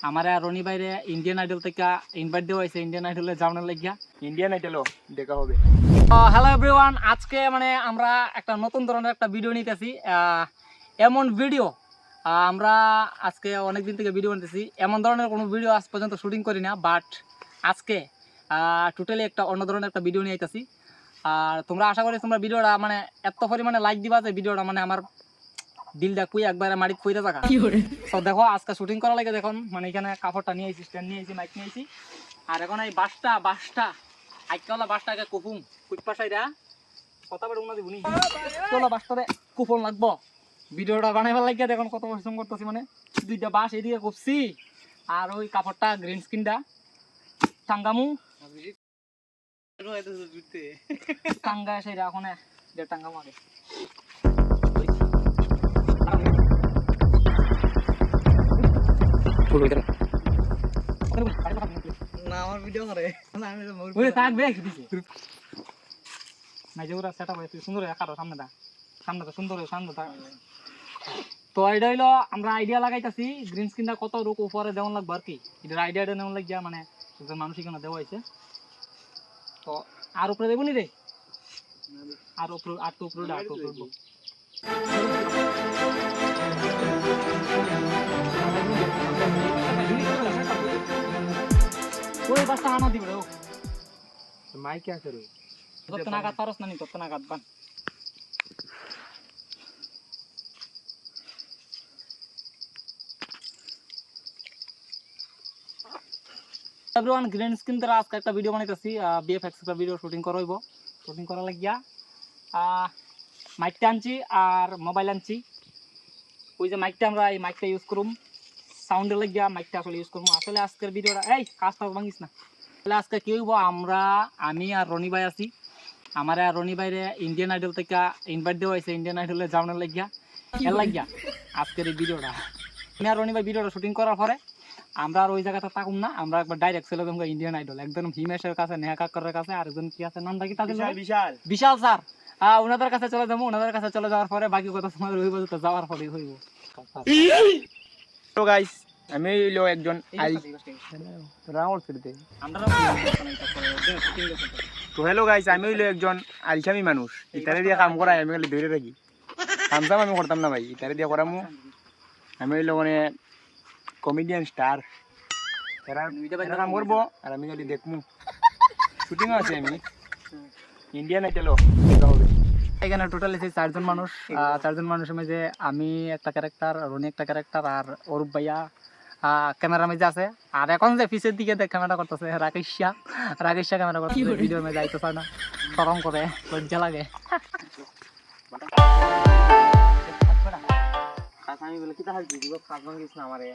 আমার রনি বাইরে Indian idol থেকে ইনভাইট দেওয়া হয়েছে ইন্ডিয়ান আইডলে যাওয়ার লাগিয়া। ইন্ডিয়ান আইডলও দেখা হবে। হ্যালো এভরিওয়ান, আজকে আমরা একটা নতুন ধরনের একটা ভিডিও নিতেছি। এমন ভিডিও আমরা আজকে অনেকদিন থেকে ভিডিও বানাতেছি, এমন ধরনের কোনো ভিডিও আজ পর্যন্ত শুটিং করি না, বাট আজকে টোটালি একটা অন্য ধরনের একটা ভিডিও নিয়ে আইতেছি। আর তোমরা আশা করি তোমরা ভিডিওটা এত পরিমাণে লাইক দিবা যে ভিডিওটা আমার দিলটা কুই একবারে মাটিতে পইরা থাকা। তো দেখো আজকে শুটিং করা লাগে, দেখুন এখানে কাপড়টা নিয়ে আইছি, স্ট্যান্ড নিয়ে আইছি, মাইক নিয়ে আইছি। আর এখন এই বাসটা আইকালা বাসটাকে কুফুম কুইপাশাইরা কথা বলে উনা দিবনি চলো বাসটারে কুফন লাগবো। ভিডিওটা বানাইবার লাগিয়া দেখুন কত পরিশ্রম করতেছি, দুইটা বাস এদিকে কুপছি আর ওই কাপড়টা গ্রিন স্ক্রিনটা টাঙ্গামু টাঙ্গা সেটা এখন টাঙ্গামু আগে। না আমার ভিডিও করে না, আমি তো ওরে থাকবে দিছে নাই যে ওরা সেটআপ হইছে সুন্দর কাটো সামনেটা সুন্দর সামনেটা। তো এটা হইলো আমরা আইডিয়া লাগাইতাছি গ্রিন স্ক্রিনটা কত রুক উপরে দেওয়ান লাগবে আর কি, এটার আইডিয়াটা নেওয়ান লাগিয়া একজন মানুষ এখানে দেওয়া হয়েছে। তো আর উপরে দেবো নি রে, আর উপরে আর তো উপরে উঠবো। ওই বাসটা আনা দিবে রে, মাইকে আছে রে, তত নাগাদ পারস না নি, তত নাগাদ বান। এভরিওয়ান, গ্রিন স্ক্রিন দ্বারা আজকে একটা ভিডিও বানাইতেছি, বিএফএক্স একটা ভিডিও শুটিং করা লাগিয়া মাইকটা আনছি আর মোবাইল আনছি। ওই যে মাইকটা আমরা এই মাইকটা ইউজ করুম সাউন্ডে লাগিয়া, মাইকটা আসলে ইউজ করবো। আসলে আজকের ভিডিওটা এই কাজ ভাঙিস না। তাহলে আজকে কি হইব, আমি আর রনি ভাই আছি। আমার আর রনি ভাইরে ইন্ডিয়ান আইডল থেকে ইনভাইট দেওয়া হয়েছে ইন্ডিয়ান আইডলে যাওয়ার লাগিয়া। এর লাগিয়া আজকের এই ভিডিওটা আমি আর রনি ভাই ভিডিওটা শুটিং করার পরে আমরা আর ওই জায়গাটা থাকুম না, আমরা একবার ডাইরেক্ট চলে যাবো ইন্ডিয়ান আইডল, একদম হিমেশের কাছে, নেহা কাক্করের কাছে, আর একজন কি আছে নামটা কি তাদের বিশাল স্যার, ওনাদের কাছে চলে যাবো। ওনাদের কাছে চলে যাওয়ার পরে বাকি কথা তোমাদের হইব, তো যাওয়ার পরে হইব। তো গাইস আমি হইলো একজন তো হ্যালো গাইস, আমি হইলো একজন আলসামি মানুষ, ইতারে দিয়ে কাম করাই আমি খালি ধরে থাকি, কাম আমি করতাম না ভাই, ইতারে দিয়ে করামু। আমি হইলো কমেডিয়ান স্টার, এরা কাম করবো আর আমি খালি দেখমু। শুটিং আছে আমি ইন্ডিয়ান আইডলও দেখা হবে। এখানে টোটাল এসে চারজন মানুষের মধ্যে আমি একটা ক্যারেক্টার, রনি একটা ক্যারেক্টার, আর অরূপ ভাইয়া ক্যামেরার মধ্যে আছে। আর এখন যে পিছের দিকে ক্যামেরা করতেছে রাকেশা ক্যামেরা করতেছে, ভিডিওর মধ্যে যাইতে চায় না, সরম করে, লজ্জা লাগে। আমি বলে কি তাহলে দিব কাজ ভাঙিস না আমারে।